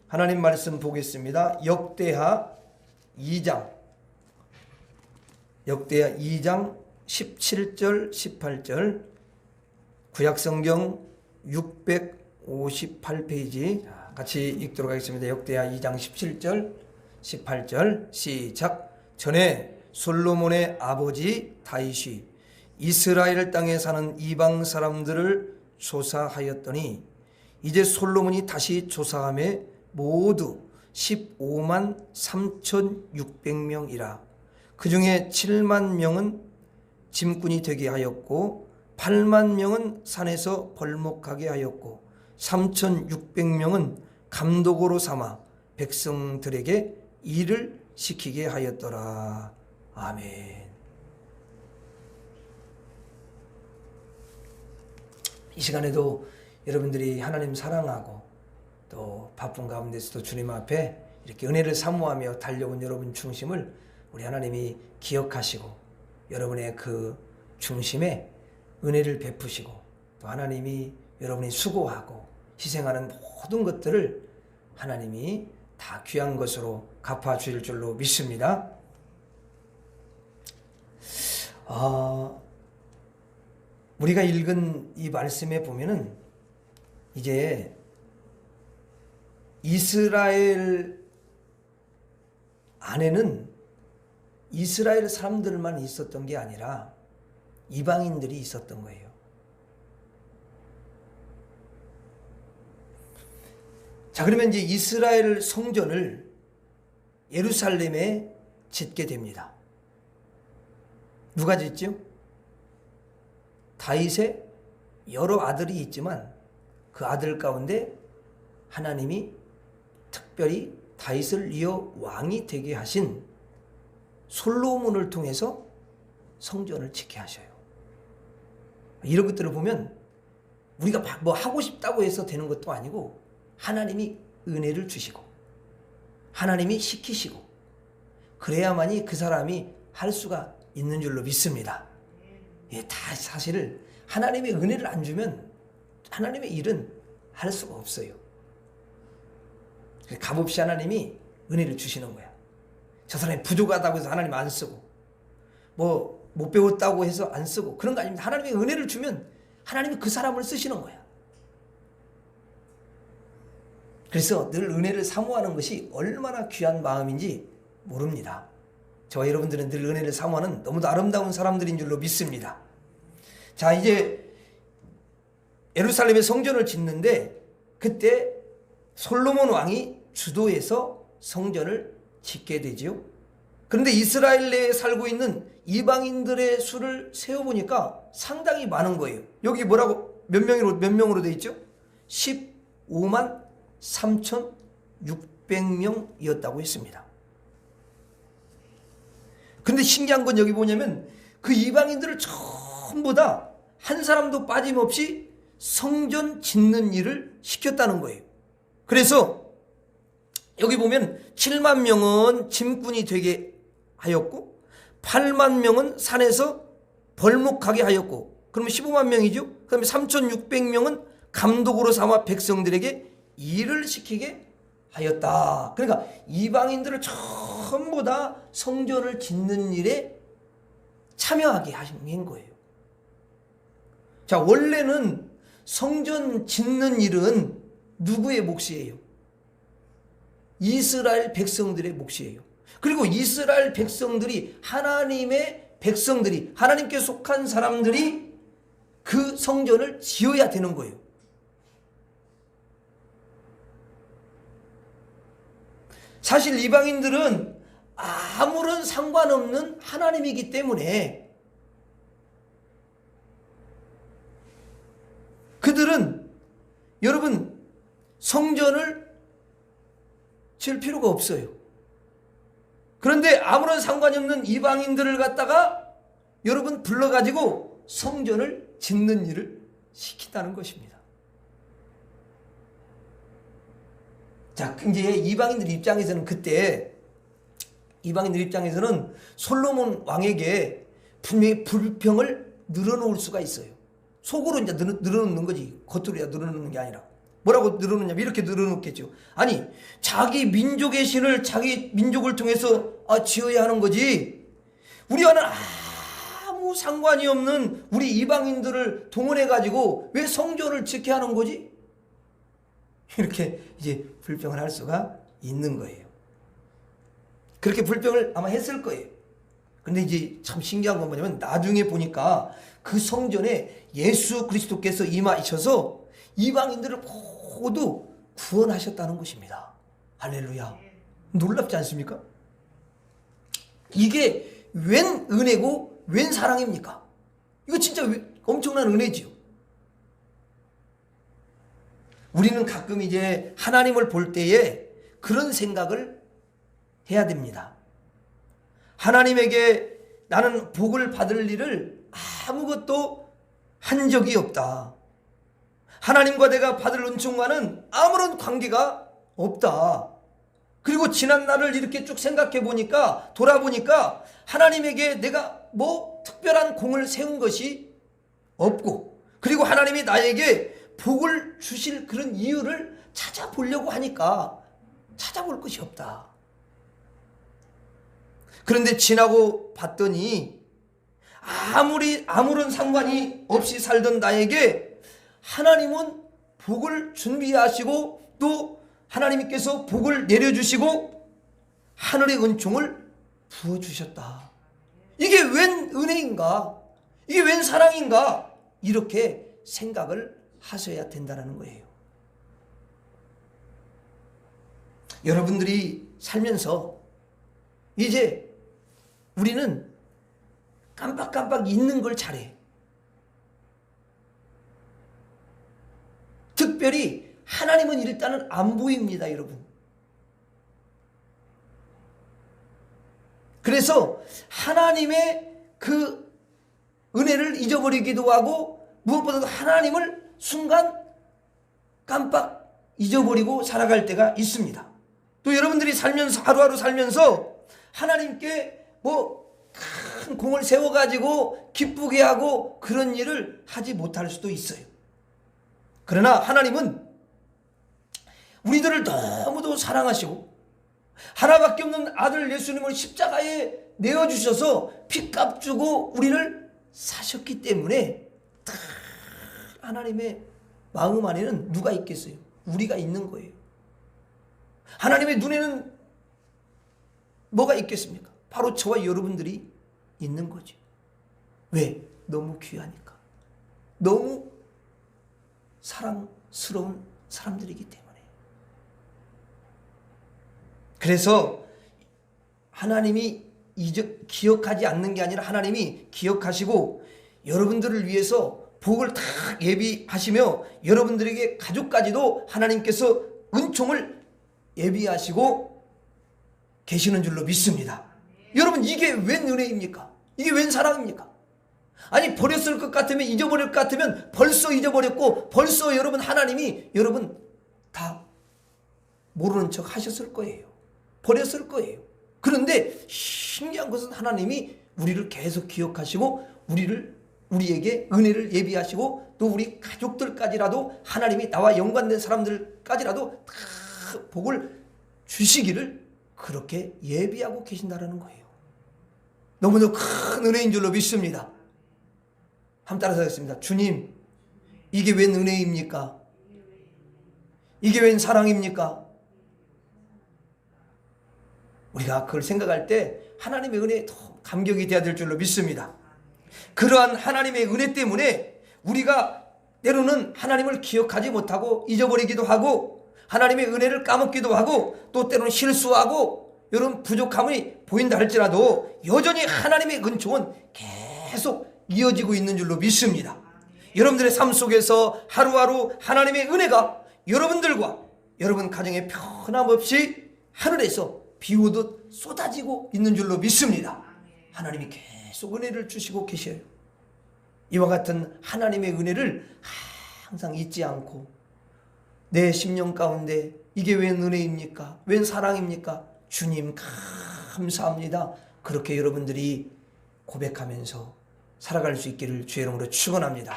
하나님 말씀 보겠습니다. 역대하 2장 17절 18절 구약성경 658페이지 같이 읽도록 하겠습니다. 역대하 2장 17절 18절 시작. 전에 솔로몬의 아버지 다윗이 이스라엘 땅에 사는 이방 사람들을 조사하였더니 이제 솔로몬이 다시 조사함에 모두 15만 3,600명이라. 그 중에 7만 명은 짐꾼이 되게 하였고 8만 명은 산에서 벌목하게 하였고 3,600명은 감독으로 삼아 백성들에게 일을 시키게 하였더라. 아멘. 이 시간에도 여러분들이 하나님 사랑하고 또 바쁜 가운데서도 주님 앞에 이렇게 은혜를 사모하며 달려온 여러분 중심을 우리 하나님이 기억하시고 여러분의 그 중심에 은혜를 베푸시고 또 하나님이 여러분이 수고하고 희생하는 모든 것들을 하나님이 다 귀한 것으로 갚아주실 줄로 믿습니다. 우리가 읽은 이 말씀에 보면은 이제 이스라엘 안에는 이스라엘 사람들만 있었던 게 아니라 이방인들이 있었던 거예요. 자, 그러면 이제 이스라엘 성전을 예루살렘에 짓게 됩니다. 누가 짓죠? 다윗의 여러 아들이 있지만 그 아들 가운데 하나님이 특별히 다윗을 이어 왕이 되게 하신 솔로몬을 통해서 성전을 짓게 하셔요. 이런 것들을 보면 우리가 뭐 하고 싶다고 해서 되는 것도 아니고 하나님이 은혜를 주시고 하나님이 시키시고 그래야만이 그 사람이 할 수가 있는 줄로 믿습니다. 예, 다 사실 하나님의 은혜를 안 주면 하나님의 일은 할 수가 없어요. 값없이 하나님이 은혜를 주시는 거야. 저 사람이 부족하다고 해서 하나님 안 쓰고 뭐 못 배웠다고 해서 안 쓰고 그런 거 아닙니다. 하나님의 은혜를 주면 하나님이 그 사람을 쓰시는 거야. 그래서 늘 은혜를 사모하는 것이 얼마나 귀한 마음인지 모릅니다. 저와 여러분들은 늘 은혜를 사모하는 너무도 아름다운 사람들인 줄로 믿습니다. 자, 이제 예루살렘에 성전을 짓는데 그때 솔로몬 왕이 주도해서 성전을 짓게 되지요. 그런데 이스라엘 내에 살고 있는 이방인들의 수를 세어보니까 상당히 많은 거예요. 여기 뭐라고 몇 명으로 돼 있죠? 15만 3,600명이었다고 했습니다. 근데 신기한 건 여기 뭐냐면 그 이방인들을 전부 다 한 사람도 빠짐없이 성전 짓는 일을 시켰다는 거예요. 그래서 여기 보면 7만 명은 짐꾼이 되게 하였고 8만 명은 산에서 벌목하게 하였고 그러면 15만 명이죠. 그 다음에 3,600명은 감독으로 삼아 백성들에게 일을 시키게 하였다. 그러니까 이방인들을 전부 다 성전을 짓는 일에 참여하게 하신 거예요. 자, 원래는 성전 짓는 일은 누구의 몫이에요? 이스라엘 백성들의 몫이에요. 그리고 이스라엘 백성들이 하나님의 백성들이 하나님께 속한 사람들이 그 성전을 지어야 되는 거예요. 사실 이방인들은 아무런 상관없는 하나님이기 때문에 그들은 여러분 성전을 지을 필요가 없어요. 그런데 아무런 상관이 없는 이방인들을 갖다가 여러분 불러가지고 성전을 짓는 일을 시킨다는 것입니다. 자, 이제 이방인들 입장에서는 그때 이방인들 입장에서는 솔로몬 왕에게 분명히 불평을 늘어놓을 수가 있어요. 속으로 이제 늘어놓는 거지 겉으로 늘어놓는 게 아니라. 뭐라고 늘어놓냐면 이렇게 늘어놓겠죠. 아니, 자기 민족의 신을 자기 민족을 통해서 지어야 하는 거지, 우리와는 아무 상관이 없는 우리 이방인들을 동원해 가지고 왜 성전을 지켜야 하는 거지? 이렇게 이제 불평을 할 수가 있는 거예요. 그렇게 불평을 아마 했을 거예요. 근데 이제 참 신기한 건 뭐냐면 나중에 보니까 그 성전에 예수 그리스도께서 임하셔서 이방인들을 모두 구원하셨다는 것입니다. 할렐루야. 놀랍지 않습니까? 이게 웬 은혜고 웬 사랑입니까? 이거 진짜 엄청난 은혜지요. 우리는 가끔 이제 하나님을 볼 때에 그런 생각을 해야 됩니다. 하나님에게 나는 복을 받을 일을 아무것도 한 적이 없다. 하나님과 내가 받을 은총과는 아무런 관계가 없다. 그리고 지난 날을 이렇게 쭉 생각해 보니까, 돌아보니까 하나님에게 내가 뭐 특별한 공을 세운 것이 없고, 그리고 하나님이 나에게 복을 주실 그런 이유를 찾아보려고 하니까 찾아볼 것이 없다. 그런데 지나고 봤더니 아무런 상관이 없이 살던 나에게 하나님은 복을 준비하시고 또 하나님께서 복을 내려주시고 하늘의 은총을 부어주셨다. 이게 웬 은혜인가? 이게 웬 사랑인가? 이렇게 생각을 하셔야 된다는 거예요. 여러분들이 살면서 이제 우리는 깜빡깜빡 잊는 걸 잘해. 특별히 하나님은 일단은 안 보입니다, 여러분. 그래서 하나님의 그 은혜를 잊어버리기도 하고, 무엇보다도 하나님을 순간 깜빡 잊어버리고 살아갈 때가 있습니다. 또 여러분들이 살면서, 하루하루 살면서 하나님께 뭐 큰 공을 세워가지고 기쁘게 하고 그런 일을 하지 못할 수도 있어요. 그러나 하나님은 우리들을 너무도 사랑하시고 하나밖에 없는 아들 예수님을 십자가에 내어주셔서 핏값 주고 우리를 사셨기 때문에 하나님의 마음 안에는 누가 있겠어요? 우리가 있는 거예요. 하나님의 눈에는 뭐가 있겠습니까? 바로 저와 여러분들이 있는 거죠. 왜? 너무 귀하니까. 너무 사랑스러운 사람들이기 때문에. 그래서 하나님이 기억하지 않는 게 아니라 하나님이 기억하시고 여러분들을 위해서 복을 다 예비하시며 여러분들에게 가족까지도 하나님께서 은총을 예비하시고 계시는 줄로 믿습니다. 여러분, 이게 웬 은혜입니까? 이게 웬 사랑입니까? 아니, 버렸을 것 같으면, 잊어버릴 것 같으면 벌써 잊어버렸고 벌써 여러분 하나님이 여러분 다 모르는 척 하셨을 거예요. 버렸을 거예요. 그런데 신기한 것은 하나님이 우리를 계속 기억하시고 우리에게 은혜를 예비하시고 또 우리 가족들까지라도 하나님이 나와 연관된 사람들까지라도 다 복을 주시기를 그렇게 예비하고 계신다는 거예요. 너무도 큰 은혜인 줄로 믿습니다. 한번 따라서 하겠습니다. 주님, 이게 웬 은혜입니까? 이게 웬 사랑입니까? 우리가 그걸 생각할 때 하나님의 은혜에 더 감격이 되어야 될 줄로 믿습니다. 그러한 하나님의 은혜 때문에 우리가 때로는 하나님을 기억하지 못하고 잊어버리기도 하고 하나님의 은혜를 까먹기도 하고 또 때로는 실수하고 이런 부족함이 보인다 할지라도 여전히 하나님의 은총은 계속 이어지고 있는 줄로 믿습니다. 여러분들의 삶 속에서 하루하루 하나님의 은혜가 여러분들과 여러분 가정에 변함없이 하늘에서 비오듯 쏟아지고 있는 줄로 믿습니다. 하나님이 계속 은혜를 주시고 계셔요. 이와 같은 하나님의 은혜를 항상 잊지 않고 내 심령 가운데 이게 웬 은혜입니까? 웬 사랑입니까? 주님 감사합니다. 그렇게 여러분들이 고백하면서 살아갈 수 있기를 주의 이름으로 축원합니다.